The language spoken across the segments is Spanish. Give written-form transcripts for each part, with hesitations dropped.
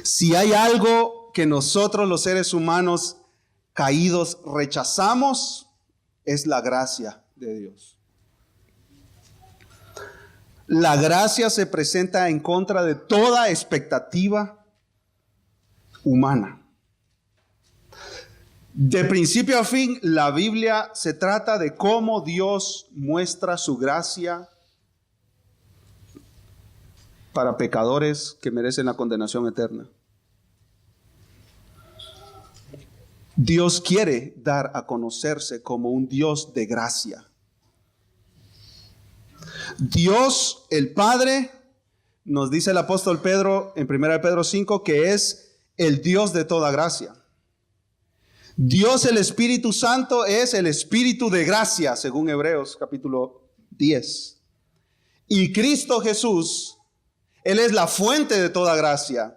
Si hay algo que nosotros los seres humanos caídos rechazamos, es la gracia de Dios. La gracia se presenta en contra de toda expectativa humana. De principio a fin, la Biblia se trata de cómo Dios muestra su gracia para pecadores que merecen la condenación eterna. Dios quiere dar a conocerse como un Dios de gracia. Dios, el Padre, nos dice el apóstol Pedro en 1 Pedro 5, que es el Dios de toda gracia. Dios, el Espíritu Santo, es el Espíritu de gracia, según Hebreos capítulo 10. Y Cristo Jesús, Él es la fuente de toda gracia.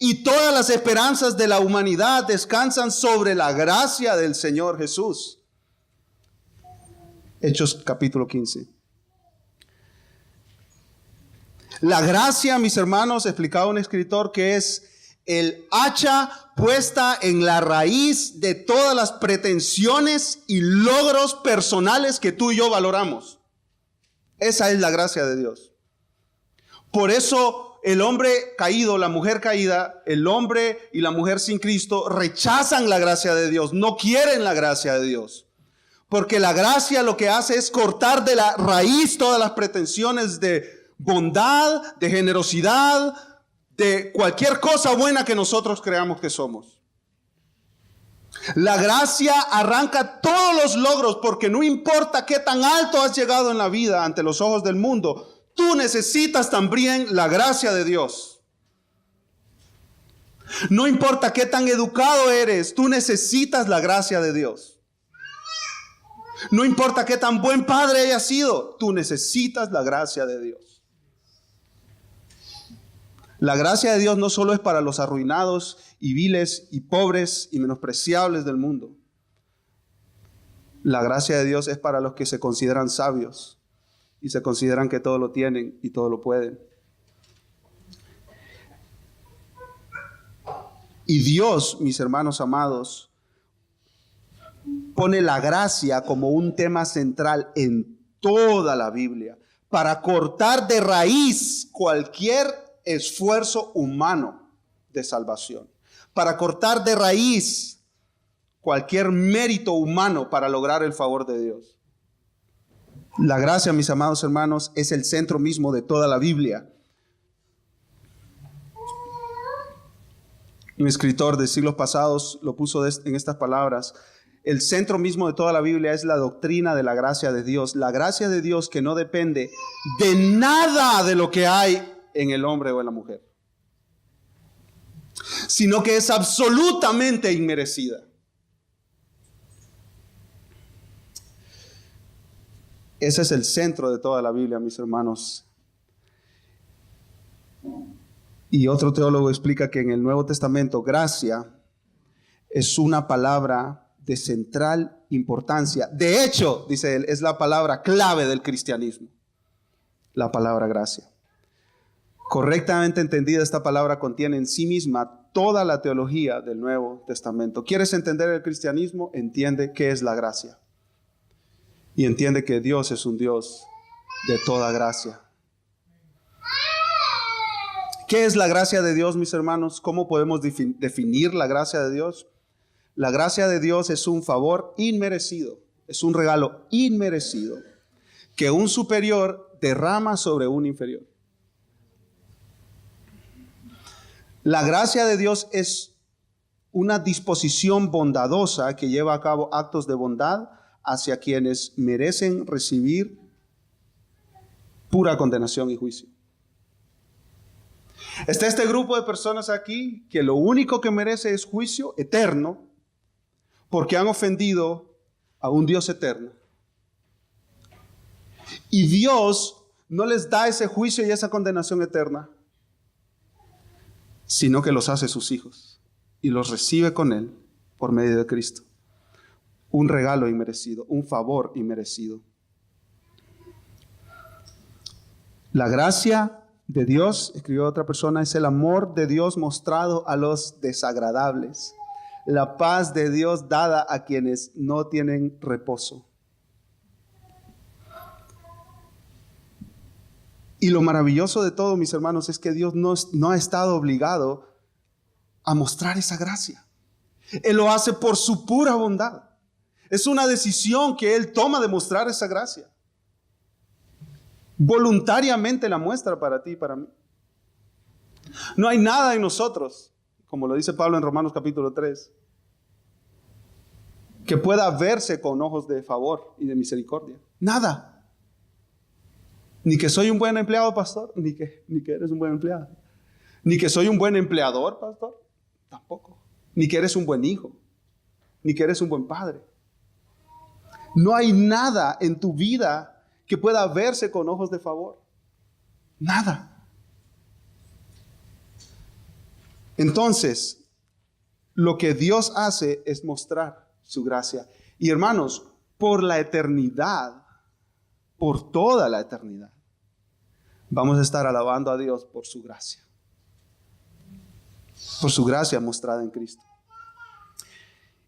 Y todas las esperanzas de la humanidad descansan sobre la gracia del Señor Jesús. Hechos capítulo 15. La gracia, mis hermanos, explicaba un escritor, que es el hacha puesta en la raíz de todas las pretensiones y logros personales que tú y yo valoramos. Esa es la gracia de Dios. Por eso el hombre caído, la mujer caída, el hombre y la mujer sin Cristo rechazan la gracia de Dios, no quieren la gracia de Dios. Porque la gracia lo que hace es cortar de la raíz todas las pretensiones de bondad, de generosidad, de cualquier cosa buena que nosotros creamos que somos. La gracia arranca todos los logros, porque no importa qué tan alto has llegado en la vida ante los ojos del mundo, tú necesitas también la gracia de Dios. No importa qué tan educado eres, tú necesitas la gracia de Dios. No importa qué tan buen padre hayas sido, tú necesitas la gracia de Dios. La gracia de Dios no solo es para los arruinados y viles y pobres y menospreciables del mundo. La gracia de Dios es para los que se consideran sabios y se consideran que todo lo tienen y todo lo pueden. Y Dios, mis hermanos amados, pone la gracia como un tema central en toda la Biblia para cortar de raíz cualquier esfuerzo humano de salvación, para cortar de raíz cualquier mérito humano para lograr el favor de Dios. La gracia, mis amados hermanos, es el centro mismo de toda la Biblia. Un escritor de siglos pasados lo puso en estas palabras: el centro mismo de toda la Biblia es la doctrina de la gracia de Dios. La gracia de Dios que no depende de nada de lo que hay en el hombre o en la mujer, sino que es absolutamente inmerecida. Ese es el centro de toda la Biblia, mis hermanos. Y otro teólogo explica que en el Nuevo Testamento, gracia es una palabra de central importancia. De hecho, dice él, es la palabra clave del cristianismo, la palabra gracia. Correctamente entendida, esta palabra contiene en sí misma toda la teología del Nuevo Testamento. ¿Quieres entender el cristianismo? Entiende qué es la gracia. Y entiende que Dios es un Dios de toda gracia. ¿Qué es la gracia de Dios, mis hermanos? ¿Cómo podemos definir la gracia de Dios? La gracia de Dios es un favor inmerecido, es un regalo inmerecido que un superior derrama sobre un inferior. La gracia de Dios es una disposición bondadosa que lleva a cabo actos de bondad hacia quienes merecen recibir pura condenación y juicio. Está este grupo de personas aquí que lo único que merece es juicio eterno porque han ofendido a un Dios eterno. Y Dios no les da ese juicio y esa condenación eterna, sino que los hace sus hijos y los recibe con Él por medio de Cristo. Un regalo inmerecido, un favor inmerecido. La gracia de Dios, escribió otra persona, es el amor de Dios mostrado a los desagradables, la paz de Dios dada a quienes no tienen reposo. Y lo maravilloso de todo, mis hermanos, es que Dios no ha estado obligado a mostrar esa gracia. Él lo hace por su pura bondad. Es una decisión que Él toma de mostrar esa gracia. Voluntariamente la muestra para ti y para mí. No hay nada en nosotros, como lo dice Pablo en Romanos capítulo 3, que pueda verse con ojos de favor y de misericordia. Nada. Ni que soy un buen empleado, pastor, ni que eres un buen empleado. Ni que soy un buen empleador, pastor, tampoco. Ni que eres un buen hijo, ni que eres un buen padre. No hay nada en tu vida que pueda verse con ojos de favor. Nada. Entonces, lo que Dios hace es mostrar su gracia. Y hermanos, por la eternidad, por toda la eternidad, vamos a estar alabando a Dios por su gracia. Por su gracia mostrada en Cristo.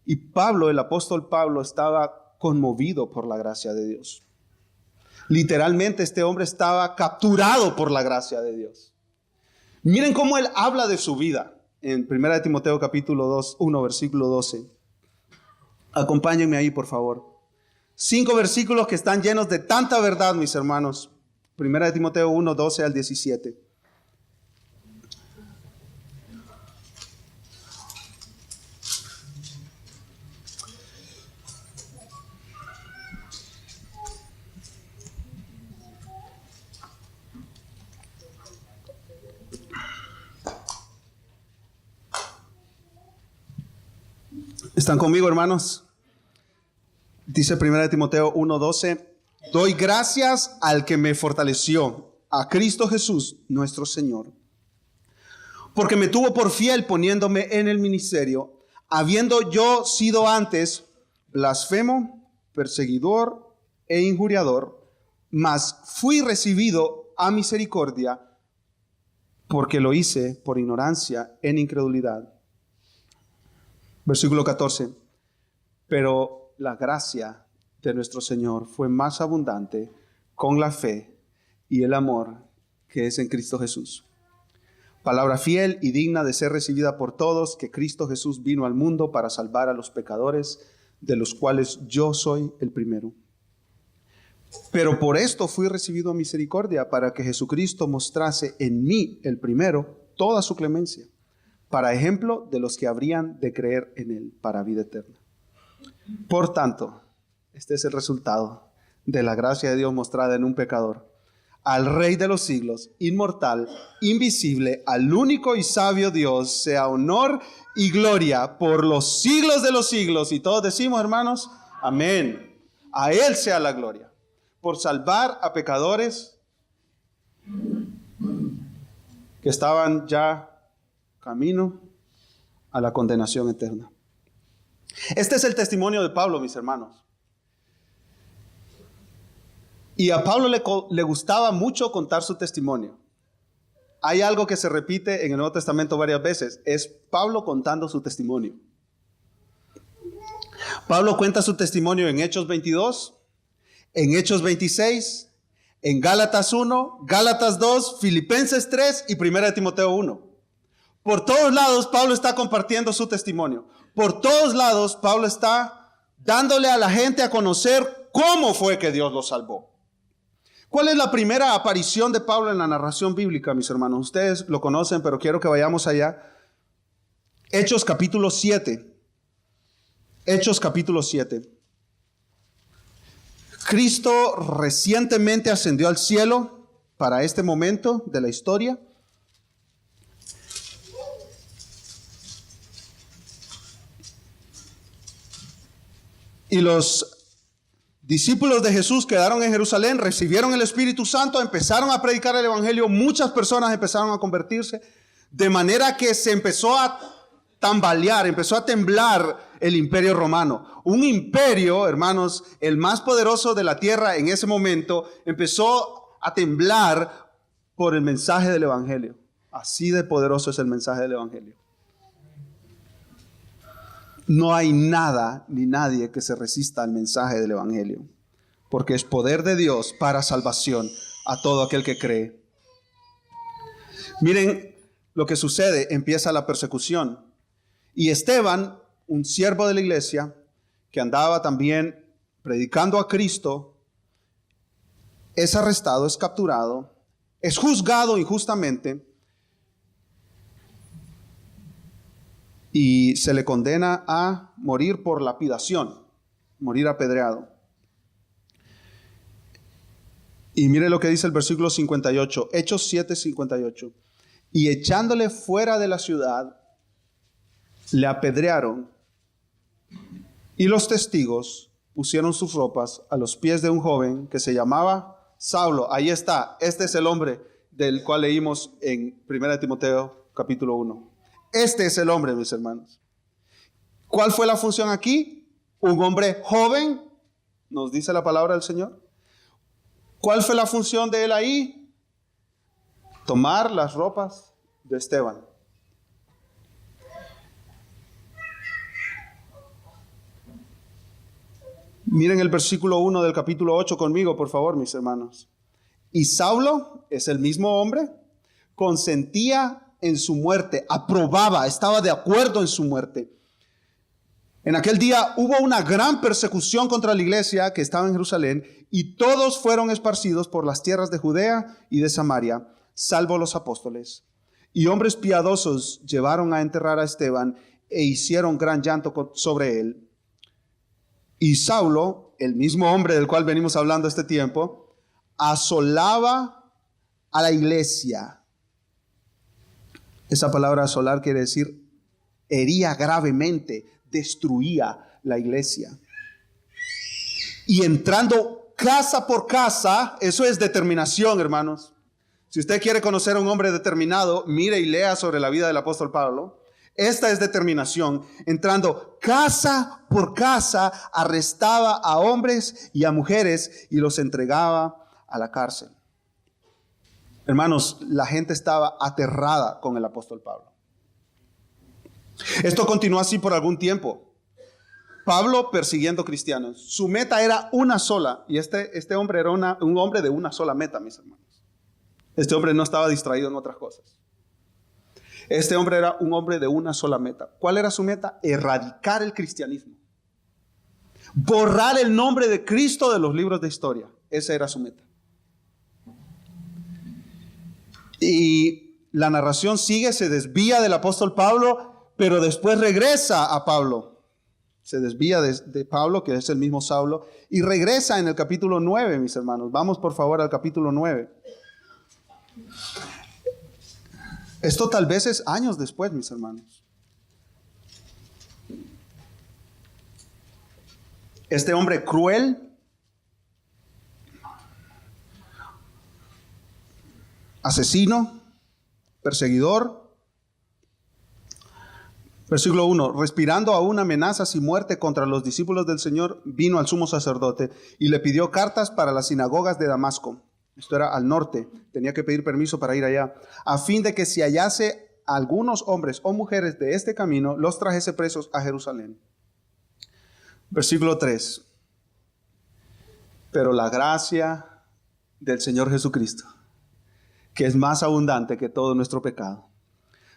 Y Pablo, el apóstol Pablo, estaba conmovido por la gracia de Dios. Literalmente este hombre estaba capturado por la gracia de Dios. Miren cómo él habla de su vida en 1 Timoteo capítulo 1, versículo 12. Acompáñenme ahí, por favor. 5 versículos que están llenos de tanta verdad, mis hermanos. 1 Timoteo 1, 12 al 17. ¿Están conmigo, hermanos? Dice 1 Timoteo 1:12, doy gracias al que me fortaleció, a Cristo Jesús, nuestro Señor, porque me tuvo por fiel poniéndome en el ministerio, habiendo yo sido antes blasfemo, perseguidor e injuriador, mas fui recibido a misericordia, porque lo hice por ignorancia en incredulidad. Versículo 14. Pero la gracia de nuestro Señor fue más abundante con la fe y el amor que es en Cristo Jesús. Palabra fiel y digna de ser recibida por todos, que Cristo Jesús vino al mundo para salvar a los pecadores, de los cuales yo soy el primero. Pero por esto fui recibido a misericordia, para que Jesucristo mostrase en mí, el primero, toda su clemencia, para ejemplo de los que habrían de creer en Él para vida eterna. Por tanto, este es el resultado de la gracia de Dios mostrada en un pecador. Al Rey de los siglos, inmortal, invisible, al único y sabio Dios, sea honor y gloria por los siglos de los siglos. Y todos decimos, hermanos, amén. A Él sea la gloria, por salvar a pecadores que estaban ya camino a la condenación eterna. Este es el testimonio de Pablo, mis hermanos. Y a Pablo le gustaba mucho contar su testimonio. Hay algo que se repite en el Nuevo Testamento varias veces. Es Pablo contando su testimonio. Pablo cuenta su testimonio en Hechos 22, en Hechos 26, en Gálatas 1, Gálatas 2, Filipenses 3 y 1 Timoteo 1. Por todos lados Pablo está compartiendo su testimonio. Por todos lados Pablo está dándole a la gente a conocer cómo fue que Dios lo salvó. ¿Cuál es la primera aparición de Pablo en la narración bíblica, mis hermanos? Ustedes lo conocen, pero quiero que vayamos allá. Hechos capítulo 7. Hechos capítulo 7. Cristo recientemente ascendió al cielo para este momento de la historia. Y los discípulos de Jesús quedaron en Jerusalén, recibieron el Espíritu Santo, empezaron a predicar el Evangelio, muchas personas empezaron a convertirse, de manera que se empezó a tambalear, empezó a temblar el imperio romano. Un imperio, hermanos, el más poderoso de la tierra en ese momento, empezó a temblar por el mensaje del Evangelio. Así de poderoso es el mensaje del Evangelio. No hay nada ni nadie que se resista al mensaje del Evangelio, porque es poder de Dios para salvación a todo aquel que cree. Miren lo que sucede, empieza la persecución. Y Esteban, un siervo de la iglesia, que andaba también predicando a Cristo, es arrestado, es capturado, es juzgado injustamente y se le condena a morir por lapidación, morir apedreado. Y mire lo que dice el versículo 58, Hechos 7:58. Y echándole fuera de la ciudad, le apedrearon, y los testigos pusieron sus ropas a los pies de un joven que se llamaba Saulo. Ahí está, este es el hombre del cual leímos en 1 Timoteo capítulo 1. Este es el hombre, mis hermanos. ¿Cuál fue la función aquí? Un hombre joven, nos dice la palabra del Señor. ¿Cuál fue la función de él ahí? Tomar las ropas de Esteban. Miren el versículo 1 del capítulo 8 conmigo, por favor, mis hermanos. Y Saulo, es el mismo hombre, consentía en su muerte, aprobaba, estaba de acuerdo en su muerte. En aquel día hubo una gran persecución contra la iglesia que estaba en Jerusalén, y todos fueron esparcidos por las tierras de Judea y de Samaria, salvo los apóstoles. Y hombres piadosos llevaron a enterrar a Esteban e hicieron gran llanto sobre él. Y Saulo, el mismo hombre del cual venimos hablando este tiempo, asolaba a la iglesia. Esa palabra asolar quiere decir hería gravemente, destruía la iglesia. Y entrando casa por casa, eso es determinación, hermanos. Si usted quiere conocer a un hombre determinado, mire y lea sobre la vida del apóstol Pablo. Esta es determinación. Entrando casa por casa, arrestaba a hombres y a mujeres y los entregaba a la cárcel. Hermanos, la gente estaba aterrada con el apóstol Pablo. Esto continuó así por algún tiempo. Pablo persiguiendo cristianos. Su meta era una sola. Y este hombre era un hombre de una sola meta, mis hermanos. Este hombre no estaba distraído en otras cosas. Este hombre era un hombre de una sola meta. ¿Cuál era su meta? Erradicar el cristianismo. Borrar el nombre de Cristo de los libros de historia. Esa era su meta. Y la narración sigue, se desvía del apóstol Pablo, pero después regresa a Pablo. Se desvía de Pablo, que es el mismo Saulo, y regresa en el capítulo 9, mis hermanos. Vamos por favor al capítulo 9. Esto tal vez es años después, mis hermanos. Este hombre cruel, asesino, perseguidor. Versículo 1, respirando aún amenazas y muerte contra los discípulos del Señor, vino al sumo sacerdote y le pidió cartas para las sinagogas de Damasco. Esto era al norte, tenía que pedir permiso para ir allá, a fin de que si hallase algunos hombres o mujeres de este camino, los trajese presos a Jerusalén. Versículo 3, pero la gracia del Señor Jesucristo, que es más abundante que todo nuestro pecado,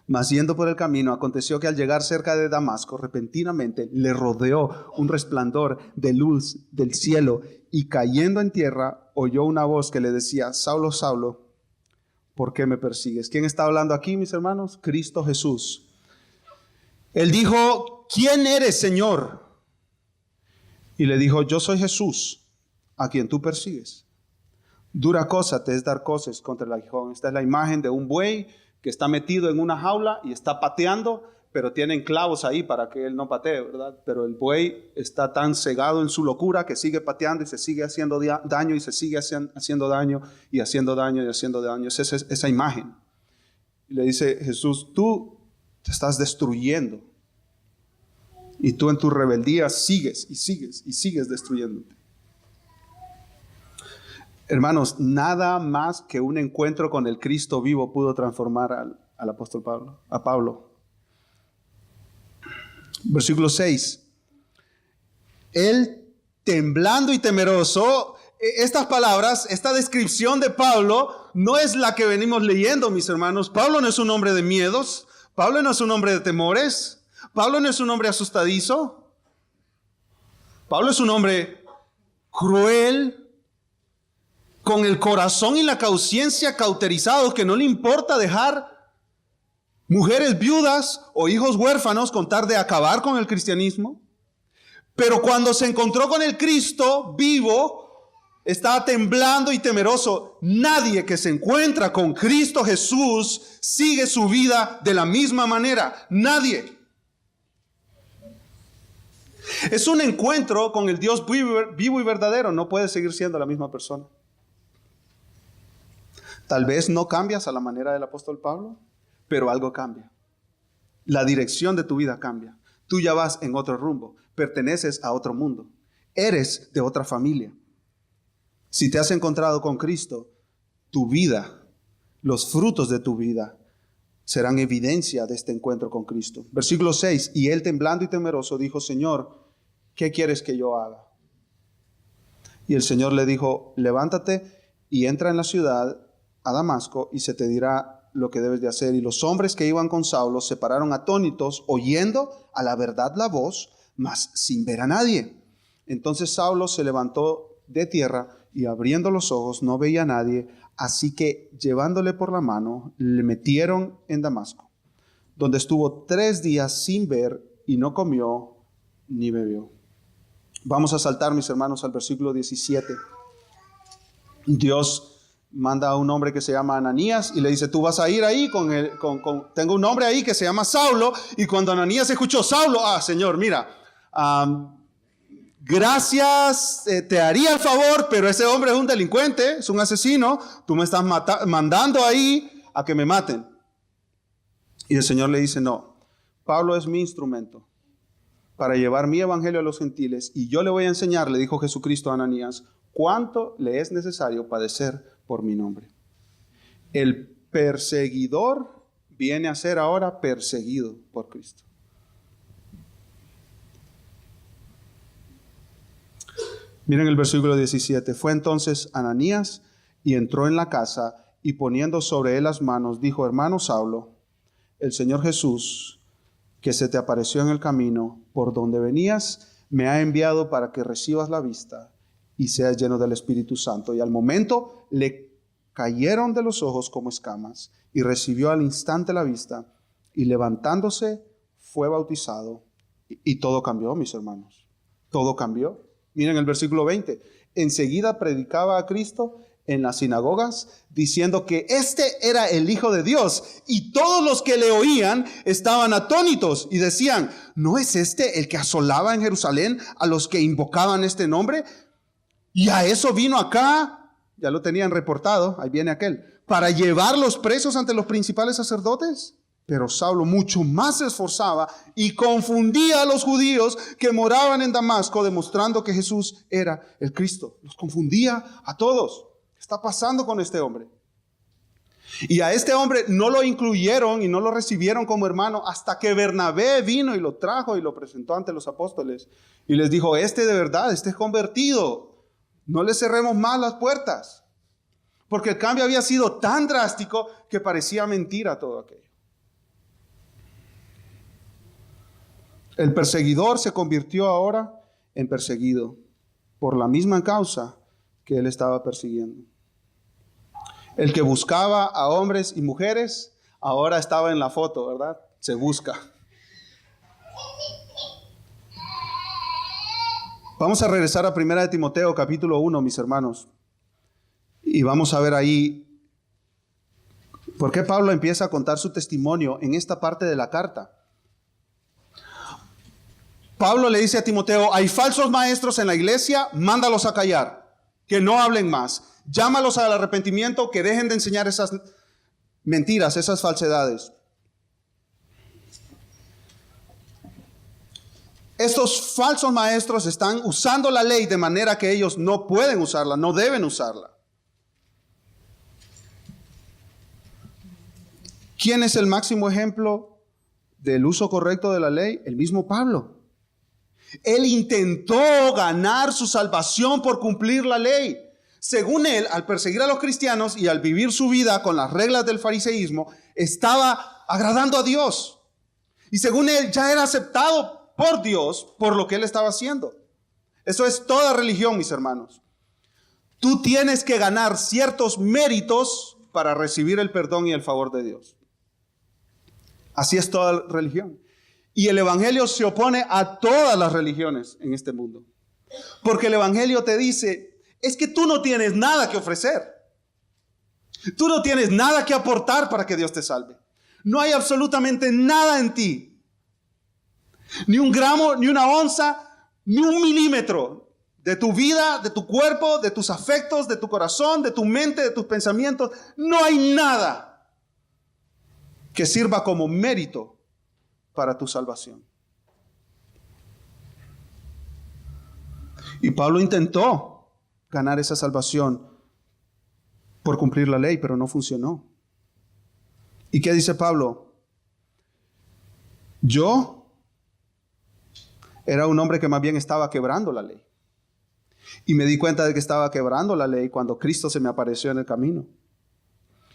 mas yendo por el camino, aconteció que al llegar cerca de Damasco, repentinamente le rodeó un resplandor de luz del cielo, y cayendo en tierra, oyó una voz que le decía: Saulo, Saulo, ¿por qué me persigues? ¿Quién está hablando aquí, mis hermanos? Cristo Jesús. Él dijo: ¿quién eres, Señor? Y le dijo: yo soy Jesús, a quien tú persigues. Dura cosa te es dar coces contra el aguijón. Esta es la imagen de un buey que está metido en una jaula y está pateando, pero tienen clavos ahí para que él no patee, ¿verdad? Pero el buey está tan cegado en su locura que sigue pateando y se sigue haciendo daño y se sigue haciendo daño y haciendo daño y haciendo daño. Es esa imagen. Y le dice Jesús: tú te estás destruyendo y tú en tu rebeldía sigues y sigues y sigues destruyéndote. Hermanos, nada más que un encuentro con el Cristo vivo pudo transformar al apóstol Pablo, a Pablo. Versículo 6. Él, temblando y temeroso, estas palabras, esta descripción de Pablo no es la que venimos leyendo, mis hermanos. Pablo no es un hombre de miedos. Pablo no es un hombre de temores. Pablo no es un hombre asustadizo. Pablo es un hombre cruel, con el corazón y la conciencia cauterizados, que no le importa dejar mujeres viudas o hijos huérfanos con tal de acabar con el cristianismo. Pero cuando se encontró con el Cristo vivo, estaba temblando y temeroso. Nadie que se encuentra con Cristo Jesús sigue su vida de la misma manera. Nadie. Es un encuentro con el Dios vivo y verdadero. No puedes seguir siendo la misma persona. Tal vez no cambias a la manera del apóstol Pablo, pero algo cambia. La dirección de tu vida cambia. Tú ya vas en otro rumbo. Perteneces a otro mundo. Eres de otra familia. Si te has encontrado con Cristo, tu vida, los frutos de tu vida, serán evidencia de este encuentro con Cristo. Versículo 6. Y él, temblando y temeroso, dijo: Señor, ¿qué quieres que yo haga? Y el Señor le dijo: levántate y entra en la ciudad a Damasco, y se te dirá lo que debes de hacer. Y los hombres que iban con Saulo se pararon atónitos, oyendo a la verdad la voz, mas sin ver a nadie. Entonces Saulo se levantó de tierra, y abriendo los ojos no veía a nadie. Así que, llevándole por la mano, le metieron en Damasco, donde estuvo 3 días sin ver, y no comió ni bebió. Vamos a saltar, mis hermanos, al versículo 17. Dios manda a un hombre que se llama Ananías y le dice: tú vas a ir ahí tengo un hombre ahí que se llama Saulo. Y cuando Ananías escuchó: Saulo, Señor, mira, gracias, te haría el favor, pero ese hombre es un delincuente, es un asesino, tú me estás mandando ahí a que me maten. Y el Señor le dice: no, Pablo es mi instrumento para llevar mi evangelio a los gentiles, y yo le voy a enseñar, le dijo Jesucristo a Ananías, cuánto le es necesario padecer por mi nombre. El perseguidor viene a ser ahora perseguido por Cristo. Miren el versículo 17. Fue entonces Ananías y entró en la casa, y poniendo sobre él las manos, dijo: hermano Saulo, el Señor Jesús, que se te apareció en el camino por donde venías, me ha enviado para que recibas la vista y seas lleno del Espíritu Santo. Y al momento le cayeron de los ojos como escamas, y recibió al instante la vista, y levantándose fue bautizado. Y todo cambió, mis hermanos. Todo cambió. Miren el versículo 20. Enseguida predicaba a Cristo en las sinagogas, diciendo que este era el Hijo de Dios. Y todos los que le oían estaban atónitos y decían: ¿no es este el que asolaba en Jerusalén a los que invocaban este nombre? Y a eso vino acá, ya lo tenían reportado, ahí viene aquel, para llevar los presos ante los principales sacerdotes. Pero Saulo mucho más se esforzaba y confundía a los judíos que moraban en Damasco, demostrando que Jesús era el Cristo. Los confundía a todos. ¿Qué está pasando con este hombre? Y a este hombre no lo incluyeron y no lo recibieron como hermano hasta que Bernabé vino y lo trajo y lo presentó ante los apóstoles. Y les dijo: este de verdad, este es convertido. No le cerremos más las puertas. Porque el cambio había sido tan drástico que parecía mentira todo aquello. El perseguidor se convirtió ahora en perseguido por la misma causa que él estaba persiguiendo. El que buscaba a hombres y mujeres ahora estaba en la foto, ¿verdad? Se busca. Vamos a regresar a 1 Timoteo capítulo 1, mis hermanos. Y vamos a ver ahí por qué Pablo empieza a contar su testimonio en esta parte de la carta. Pablo le dice a Timoteo: hay falsos maestros en la iglesia, mándalos a callar, que no hablen más. Llámalos al arrepentimiento, que dejen de enseñar esas mentiras, esas falsedades. Estos falsos maestros están usando la ley de manera que ellos no pueden usarla, no deben usarla. ¿Quién es el máximo ejemplo del uso correcto de la ley? El mismo Pablo. Él intentó ganar su salvación por cumplir la ley. Según él, al perseguir a los cristianos y al vivir su vida con las reglas del fariseísmo, estaba agradando a Dios. Y según él, ya era aceptado por Dios por lo que él estaba haciendo. Eso es toda religión, mis hermanos. Tú tienes que ganar ciertos méritos para recibir el perdón y el favor de Dios. Así es toda religión. Y el evangelio se opone a todas las religiones en este mundo. Porque el evangelio te dice, es que tú no tienes nada que ofrecer. Tú no tienes nada que aportar para que Dios te salve. No hay absolutamente nada en ti. Ni un gramo, ni una onza, ni un milímetro de tu vida, de tu cuerpo, de tus afectos, de tu corazón, de tu mente, de tus pensamientos. No hay nada que sirva como mérito para tu salvación. Y Pablo intentó ganar esa salvación por cumplir la ley, pero no funcionó. ¿Y qué dice Pablo? Yo era un hombre que más bien estaba quebrando la ley. Y me di cuenta de que estaba quebrando la ley cuando Cristo se me apareció en el camino.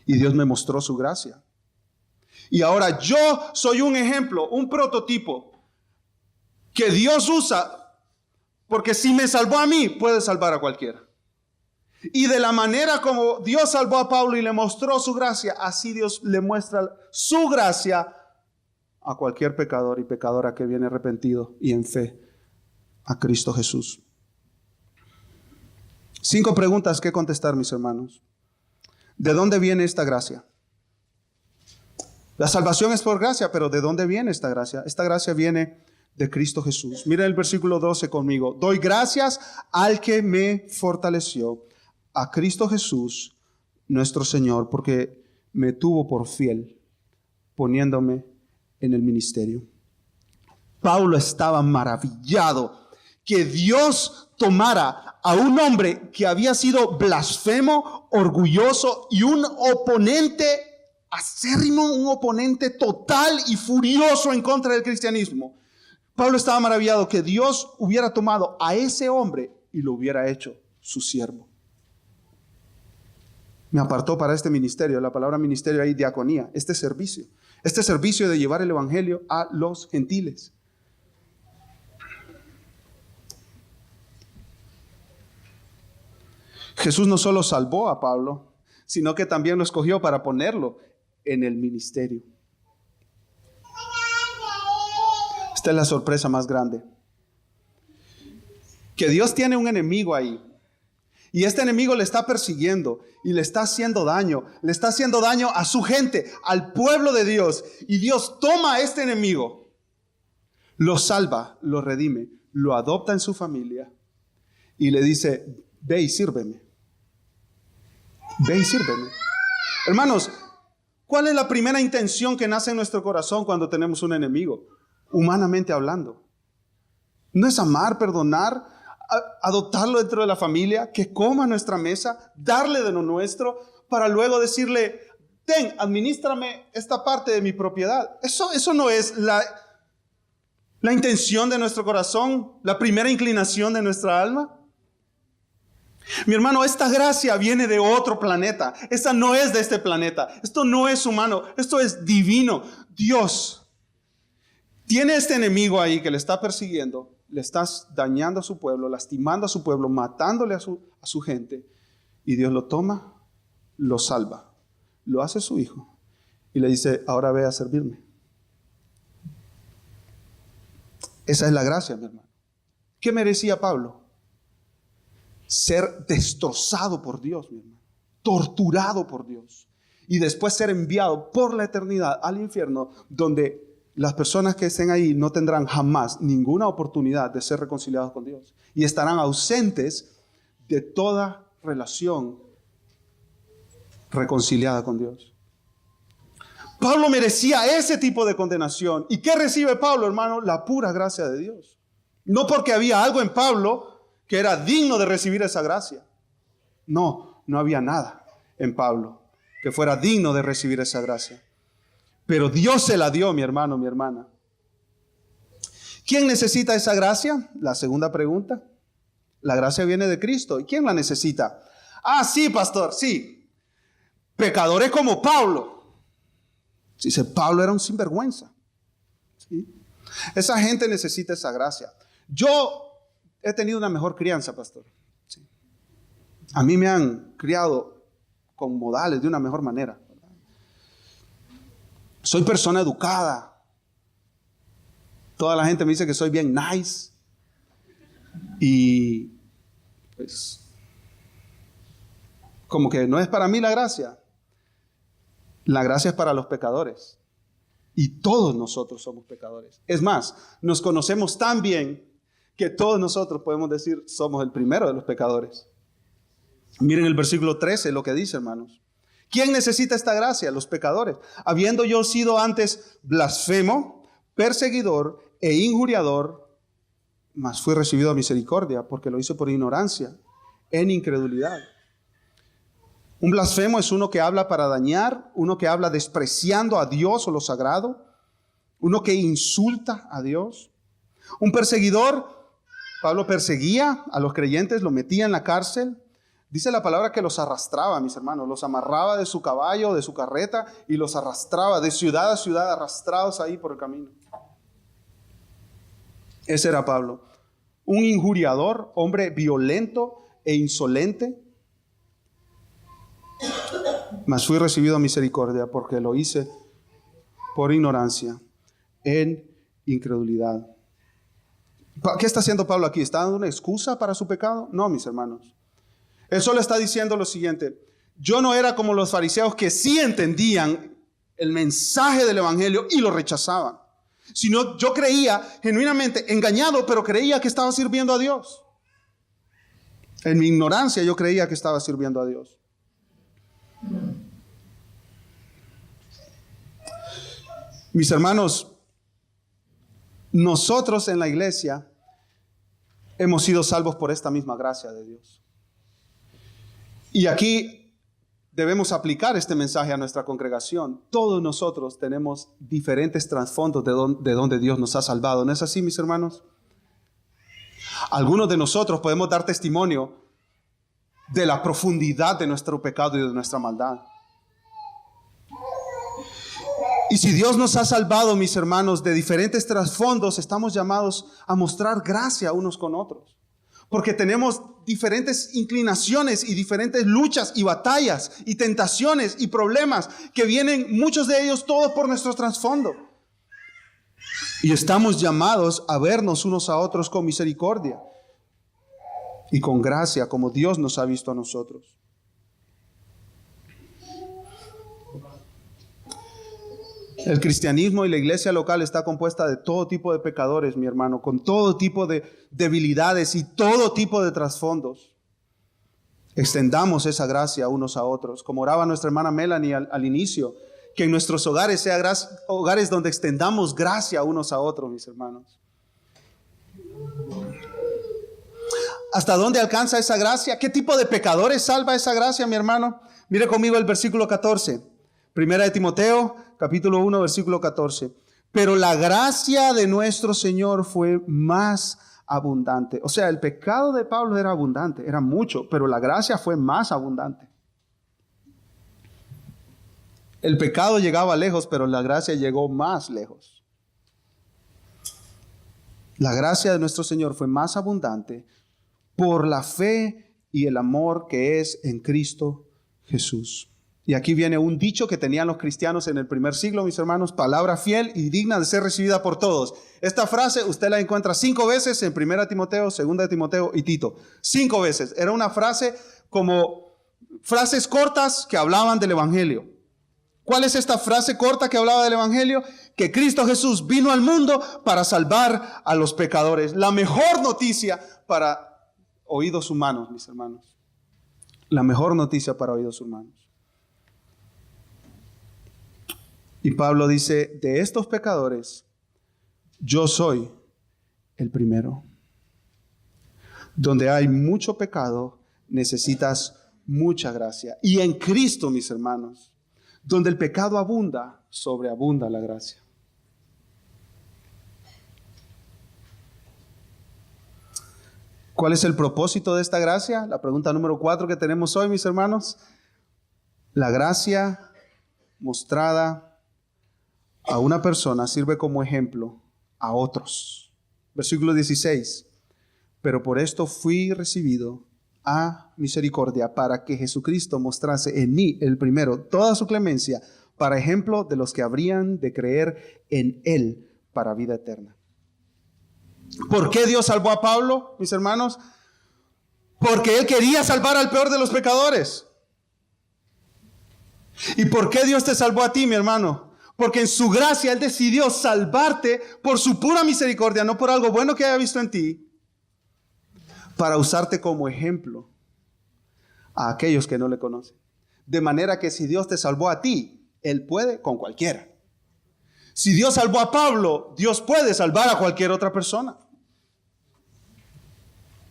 Y Dios me mostró su gracia. Y ahora yo soy un ejemplo, un prototipo que Dios usa, porque si me salvó a mí, puede salvar a cualquiera. Y de la manera como Dios salvó a Pablo y le mostró su gracia, así Dios le muestra su gracia a cualquier pecador y pecadora que viene arrepentido y en fe a Cristo Jesús. 5 preguntas que contestar, mis hermanos. ¿De dónde viene esta gracia? La salvación es por gracia, pero ¿de dónde viene esta gracia? Esta gracia viene de Cristo Jesús. Miren el versículo 12 conmigo. Doy gracias al que me fortaleció, a Cristo Jesús, nuestro Señor, porque me tuvo por fiel, poniéndome en el ministerio. Pablo estaba maravillado que Dios tomara a un hombre que había sido blasfemo, orgulloso y un oponente acérrimo, un oponente total y furioso en contra del cristianismo. Pablo estaba maravillado que Dios hubiera tomado a ese hombre y lo hubiera hecho su siervo. Me apartó para este ministerio. La palabra ministerio ahí, diaconía, este servicio de llevar el evangelio a los gentiles. Jesús no solo salvó a Pablo, sino que también lo escogió para ponerlo en el ministerio. Esta es la sorpresa más grande. Que Dios tiene un enemigo ahí. Y este enemigo le está persiguiendo y le está haciendo daño. Le está haciendo daño a su gente, al pueblo de Dios. Y Dios toma a este enemigo, lo salva, lo redime, lo adopta en su familia y le dice, ve y sírveme. Ve y sírveme. Hermanos, ¿cuál es la primera intención que nace en nuestro corazón cuando tenemos un enemigo? Humanamente hablando. ¿No es amar, perdonar, adoptarlo dentro de la familia, que coma nuestra mesa, darle de lo nuestro, para luego decirle, ten, administrame esta parte de mi propiedad? Eso no es la intención de nuestro corazón, la primera inclinación de nuestra alma. Mi hermano, esta gracia viene de otro planeta. Esta no es de este planeta. Esto no es humano. Esto es divino. Dios tiene este enemigo ahí que le está persiguiendo. Le está dañando a su pueblo, lastimando a su pueblo, matándole a su gente. Y Dios lo toma, lo salva, lo hace su hijo. Y le dice, ahora ve a servirme. Esa es la gracia, mi hermano. ¿Qué merecía Pablo? Ser destrozado por Dios, mi hermano, torturado por Dios, y después ser enviado por la eternidad al infierno, donde las personas que estén ahí no tendrán jamás ninguna oportunidad de ser reconciliados con Dios y estarán ausentes de toda relación reconciliada con Dios. Pablo merecía ese tipo de condenación. ¿Y qué recibe Pablo, hermano? La pura gracia de Dios. No porque había algo en Pablo que era digno de recibir esa gracia. No había nada en Pablo que fuera digno de recibir esa gracia. pero Dios se la dio, mi hermano, mi hermana. ¿Quién necesita esa gracia? La segunda pregunta. La gracia viene de Cristo. ¿Y quién la necesita? Ah, sí, pastor, sí. Pecadores como Pablo. Dice, Pablo era un sinvergüenza. ¿Sí? Esa gente necesita esa gracia. Yo he tenido una mejor crianza, pastor. ¿Sí? A mí me han criado con modales de una mejor manera. Soy persona educada. Toda la gente me dice que soy bien nice. Y pues, como que no es para mí la gracia. La gracia es para los pecadores. Y todos nosotros somos pecadores. Es más, nos conocemos tan bien que todos nosotros podemos decir somos el primero de los pecadores. Miren el versículo 13, lo que dice, hermanos. ¿Quién necesita esta gracia? Los pecadores. Habiendo yo sido antes blasfemo, perseguidor e injuriador, mas fui recibido a misericordia, porque lo hice por ignorancia, en incredulidad. Un blasfemo es uno que habla para dañar, uno que habla despreciando a Dios o lo sagrado, uno que insulta a Dios. Un perseguidor, Pablo perseguía a los creyentes, los metía en la cárcel. Dice la palabra que los arrastraba, mis hermanos, los amarraba de su caballo, de su carreta, y los arrastraba de ciudad a ciudad, arrastrados ahí por el camino. Ese era Pablo. Un injuriador, hombre violento e insolente. Mas fui recibido a misericordia porque lo hice por ignorancia, en incredulidad. ¿Qué está haciendo Pablo aquí? ¿Está dando una excusa para su pecado? No, mis hermanos. Él solo está diciendo lo siguiente. Yo no era como los fariseos que sí entendían el mensaje del evangelio y lo rechazaban. Sino yo creía genuinamente, engañado, pero creía que estaba sirviendo a Dios. En mi ignorancia yo creía que estaba sirviendo a Dios. Mis hermanos, nosotros en la iglesia hemos sido salvos por esta misma gracia de Dios. Y aquí debemos aplicar este mensaje a nuestra congregación. Todos nosotros tenemos diferentes trasfondos de donde Dios nos ha salvado. ¿No es así, mis hermanos? Algunos de nosotros podemos dar testimonio de la profundidad de nuestro pecado y de nuestra maldad. Y si Dios nos ha salvado, mis hermanos, de diferentes trasfondos, estamos llamados a mostrar gracia unos con otros. Porque tenemos diferentes inclinaciones y diferentes luchas y batallas y tentaciones y problemas que vienen, muchos de ellos todos por nuestro trasfondo. Y estamos llamados a vernos unos a otros con misericordia y con gracia, como Dios nos ha visto a nosotros. El cristianismo y la iglesia local está compuesta de todo tipo de pecadores, mi hermano, con todo tipo de debilidades y todo tipo de trasfondos. Extendamos esa gracia unos a otros, como oraba nuestra hermana Melanie al inicio, que en nuestros hogares sean hogares donde extendamos gracia unos a otros, mis hermanos. ¿Hasta dónde alcanza esa gracia? ¿Qué tipo de pecadores salva esa gracia, mi hermano? Mire conmigo el versículo 14. Primera de Timoteo, capítulo 1, versículo 14. Pero la gracia de nuestro Señor fue más abundante. O sea, el pecado de Pablo era abundante, era mucho, pero la gracia fue más abundante. El pecado llegaba lejos, pero la gracia llegó más lejos. La gracia de nuestro Señor fue más abundante por la fe y el amor que es en Cristo Jesús. Y aquí viene un dicho que tenían los cristianos en el primer siglo, mis hermanos, palabra fiel y digna de ser recibida por todos. Esta frase usted la encuentra 5 veces en 1 Timoteo, 2 Timoteo y Tito. 5 veces. Era una frase como frases cortas que hablaban del evangelio. ¿Cuál es esta frase corta que hablaba del evangelio? Que Cristo Jesús vino al mundo para salvar a los pecadores. La mejor noticia para oídos humanos, mis hermanos. La mejor noticia para oídos humanos. Y Pablo dice, de estos pecadores, yo soy el primero. Donde hay mucho pecado, necesitas mucha gracia. Y en Cristo, mis hermanos, Donde el pecado abunda, sobreabunda la gracia. ¿Cuál es el propósito de esta gracia? La pregunta número 4 que tenemos hoy, mis hermanos. La gracia mostrada a una persona sirve como ejemplo a otros. Versículo 16. Pero por esto fui recibido a misericordia, para que Jesucristo mostrase en mí, el primero, toda su clemencia, para ejemplo de los que habrían de creer en Él para vida eterna. ¿Por qué Dios salvó a Pablo, mis hermanos? Porque Él quería salvar al peor de los pecadores. ¿Y por qué Dios te salvó a ti, mi hermano? Porque en su gracia Él decidió salvarte por su pura misericordia, no por algo bueno que haya visto en ti, para usarte como ejemplo a aquellos que no le conocen. De manera que si Dios te salvó a ti, Él puede con cualquiera. Si Dios salvó a Pablo, Dios puede salvar a cualquier otra persona.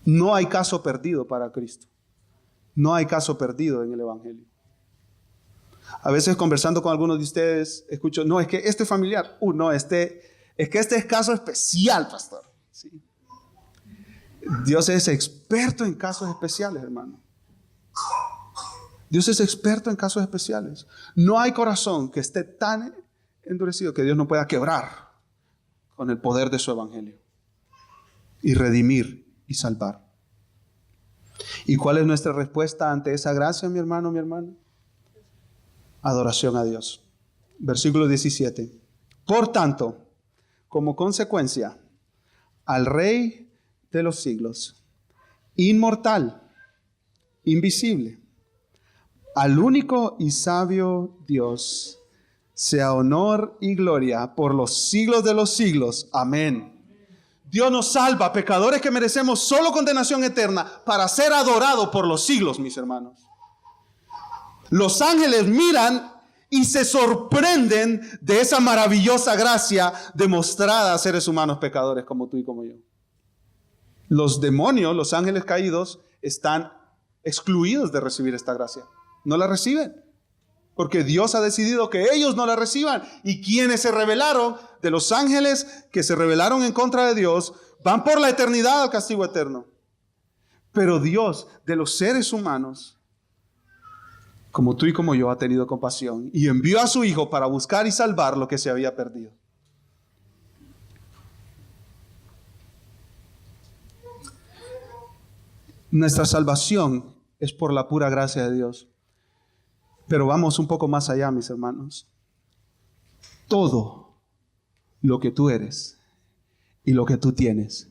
No hay caso perdido para Cristo. No hay caso perdido en el Evangelio. A veces conversando con algunos de ustedes, escucho, no, es que este familiar, no, es que este es caso especial, pastor. ¿Sí? Dios es experto en casos especiales, hermano. Dios es experto en casos especiales. No hay corazón que esté tan endurecido que Dios no pueda quebrar con el poder de su evangelio y redimir y salvar. ¿Y cuál es nuestra respuesta ante esa gracia, mi hermano, mi hermana? Adoración a Dios. Versículo 17. Por tanto, como consecuencia, al Rey de los siglos, inmortal, invisible, al único y sabio Dios, sea honor y gloria por los siglos de los siglos. Amén. Dios nos salva, pecadores que merecemos solo condenación eterna, para ser adorados por los siglos, mis hermanos. Los ángeles miran y se sorprenden de esa maravillosa gracia demostrada a seres humanos pecadores como tú y como yo. Los demonios, los ángeles caídos, están excluidos de recibir esta gracia. No la reciben, porque Dios ha decidido que ellos no la reciban. Y quienes se rebelaron, de los ángeles que se rebelaron en contra de Dios, van por la eternidad al castigo eterno. Pero Dios, de los seres humanos, como tú y como yo, ha tenido compasión y envió a su Hijo para buscar y salvar lo que se había perdido. Nuestra salvación es por la pura gracia de Dios. Pero vamos un poco más allá, mis hermanos. Todo lo que tú eres y lo que tú tienes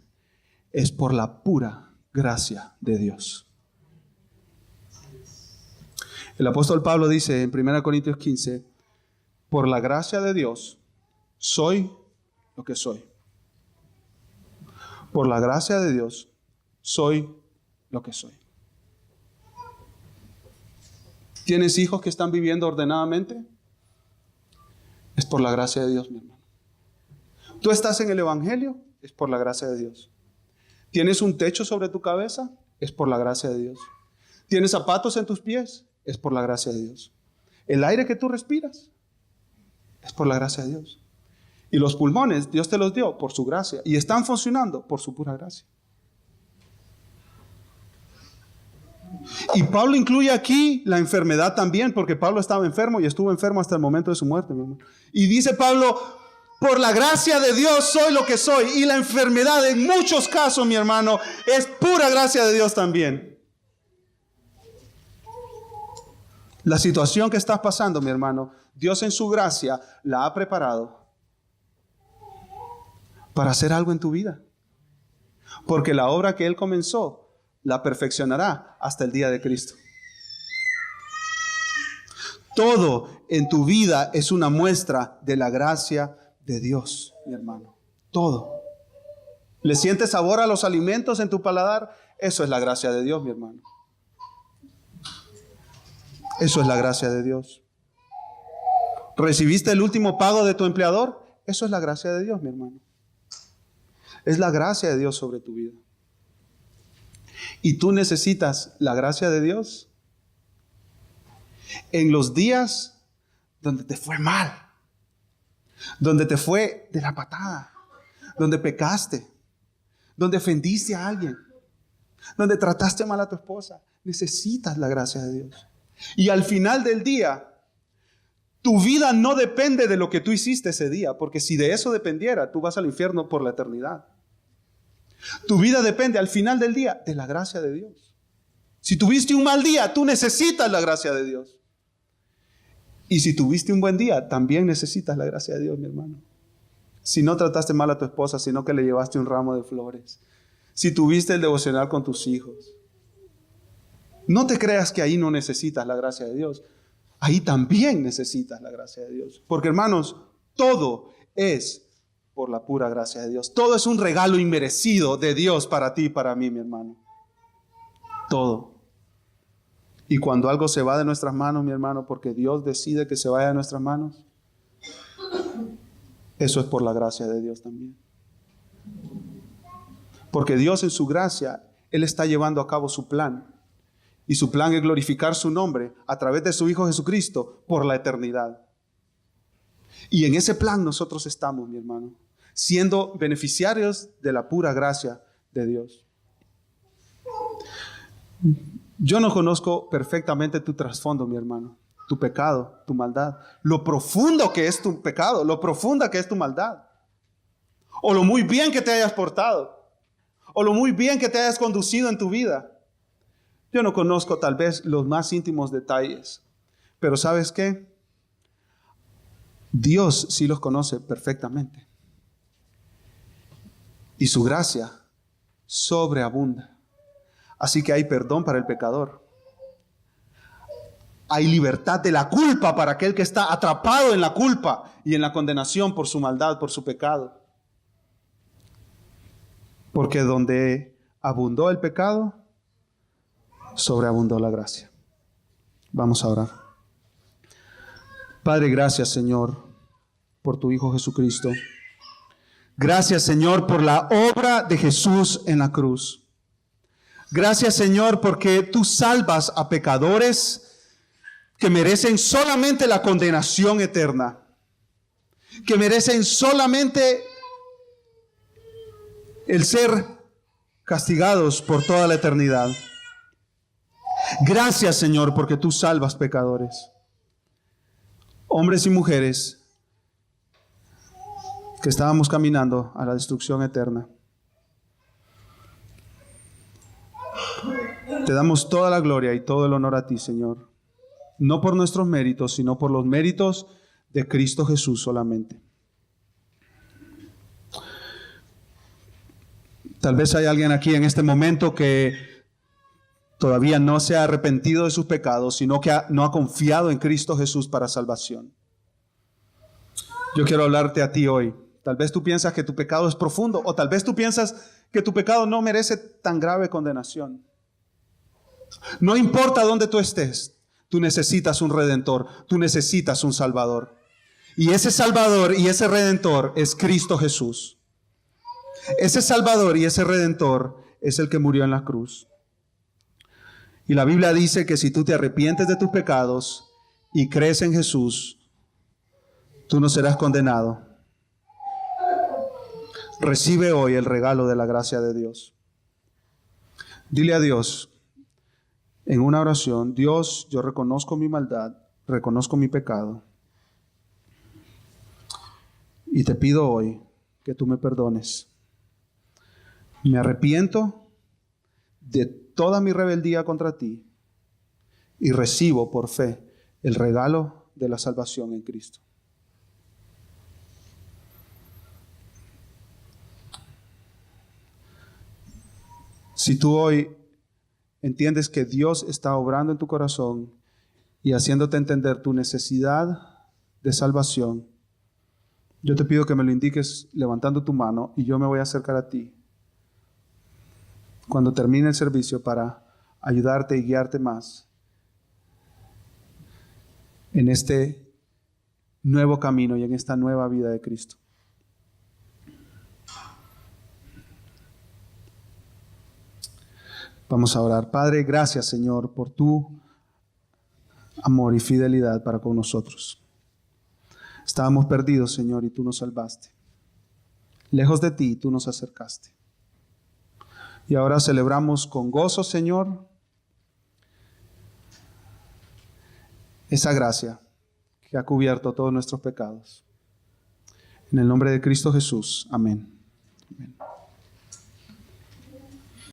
es por la pura gracia de Dios. El apóstol Pablo dice en 1 Corintios 15, por la gracia de Dios soy lo que soy. Por la gracia de Dios soy lo que soy. ¿Tienes hijos que están viviendo ordenadamente? Es por la gracia de Dios, mi hermano. ¿Tú estás en el Evangelio? Es por la gracia de Dios. ¿Tienes un techo sobre tu cabeza? Es por la gracia de Dios. ¿Tienes zapatos en tus pies? Es por la gracia de Dios. El aire que tú respiras es por la gracia de Dios. Y los pulmones Dios te los dio por su gracia y están funcionando por su pura gracia. Y Pablo incluye aquí la enfermedad también, porque Pablo estaba enfermo y estuvo enfermo hasta el momento de su muerte, mi hermano. Y dice Pablo, por la gracia de Dios soy lo que soy. Y la enfermedad en muchos casos, mi hermano, es pura gracia de Dios también. La situación que estás pasando, mi hermano, Dios en su gracia la ha preparado para hacer algo en tu vida. Porque la obra que Él comenzó la perfeccionará hasta el día de Cristo. Todo en tu vida es una muestra de la gracia de Dios, mi hermano. Todo. ¿Le sientes sabor a los alimentos en tu paladar? Eso es la gracia de Dios, mi hermano. Eso es la gracia de Dios. ¿Recibiste el último pago de tu empleador? Eso es la gracia de Dios, mi hermano. Es la gracia de Dios sobre tu vida. ¿Y tú necesitas la gracia de Dios? En los días donde te fue mal, donde te fue de la patada, donde pecaste, donde ofendiste a alguien, donde trataste mal a tu esposa. Necesitas la gracia de Dios. Y al final del día, tu vida no depende de lo que tú hiciste ese día, porque si de eso dependiera, tú vas al infierno por la eternidad. Tu vida depende al final del día de la gracia de Dios. Si tuviste un mal día, tú necesitas la gracia de Dios. Y si tuviste un buen día, también necesitas la gracia de Dios, mi hermano. Si no trataste mal a tu esposa, sino que le llevaste un ramo de flores. Si tuviste el devocional con tus hijos. No te creas que ahí no necesitas la gracia de Dios. Ahí también necesitas la gracia de Dios. Porque, hermanos, todo es por la pura gracia de Dios. Todo es un regalo inmerecido de Dios para ti y para mí, mi hermano. Todo. Y cuando algo se va de nuestras manos, mi hermano, porque Dios decide que se vaya de nuestras manos, eso es por la gracia de Dios también. Porque Dios en su gracia, Él está llevando a cabo su plan. Y su plan es glorificar su nombre a través de su Hijo Jesucristo por la eternidad. Y en ese plan nosotros estamos, mi hermano, siendo beneficiarios de la pura gracia de Dios. Yo no conozco perfectamente tu trasfondo, mi hermano, tu pecado, tu maldad, lo profundo que es tu pecado, lo profunda que es tu maldad, o lo muy bien que te hayas portado, o lo muy bien que te hayas conducido en tu vida. Yo no conozco tal vez los más íntimos detalles, pero ¿sabes qué? Dios sí los conoce perfectamente. Y su gracia sobreabunda. Así que hay perdón para el pecador. Hay libertad de la culpa para aquel que está atrapado en la culpa y en la condenación por su maldad, por su pecado. Porque donde abundó el pecado, sobreabundó la gracia. Vamos a orar. Padre, gracias, Señor, por tu Hijo Jesucristo. Gracias, Señor, por la obra de Jesús en la cruz. Gracias, Señor, porque tú salvas a pecadores que merecen solamente la condenación eterna, que merecen solamente el ser castigados por toda la eternidad. Gracias, Señor, porque tú salvas pecadores, hombres y mujeres que estábamos caminando a la destrucción eterna. Te damos toda la gloria y todo el honor a ti, Señor, no por nuestros méritos, sino por los méritos de Cristo Jesús solamente. Tal vez hay alguien aquí en este momento que todavía no se ha arrepentido de sus pecados, sino que no ha confiado en Cristo Jesús para salvación. Yo quiero hablarte a ti hoy. Tal vez tú piensas que tu pecado es profundo, o tal vez tú piensas que tu pecado no merece tan grave condenación. No importa dónde tú estés, tú necesitas un redentor, tú necesitas un salvador. Y ese salvador y ese redentor es Cristo Jesús. Ese salvador y ese redentor es el que murió en la cruz. Y la Biblia dice que si tú te arrepientes de tus pecados y crees en Jesús, tú no serás condenado. Recibe hoy el regalo de la gracia de Dios. Dile a Dios en una oración: Dios, yo reconozco mi maldad, reconozco mi pecado, y te pido hoy que tú me perdones. Me arrepiento de toda mi rebeldía contra ti y recibo por fe el regalo de la salvación en Cristo. Si tú hoy entiendes que Dios está obrando en tu corazón y haciéndote entender tu necesidad de salvación, yo te pido que me lo indiques levantando tu mano y yo me voy a acercar a ti cuando termine el servicio para ayudarte y guiarte más en este nuevo camino y en esta nueva vida de Cristo. Vamos a orar. Padre, gracias, Señor, por tu amor y fidelidad para con nosotros. Estábamos perdidos, Señor, y tú nos salvaste. Lejos de ti, tú nos acercaste. Y ahora celebramos con gozo, Señor, esa gracia que ha cubierto todos nuestros pecados. En el nombre de Cristo Jesús. Amén. Amén.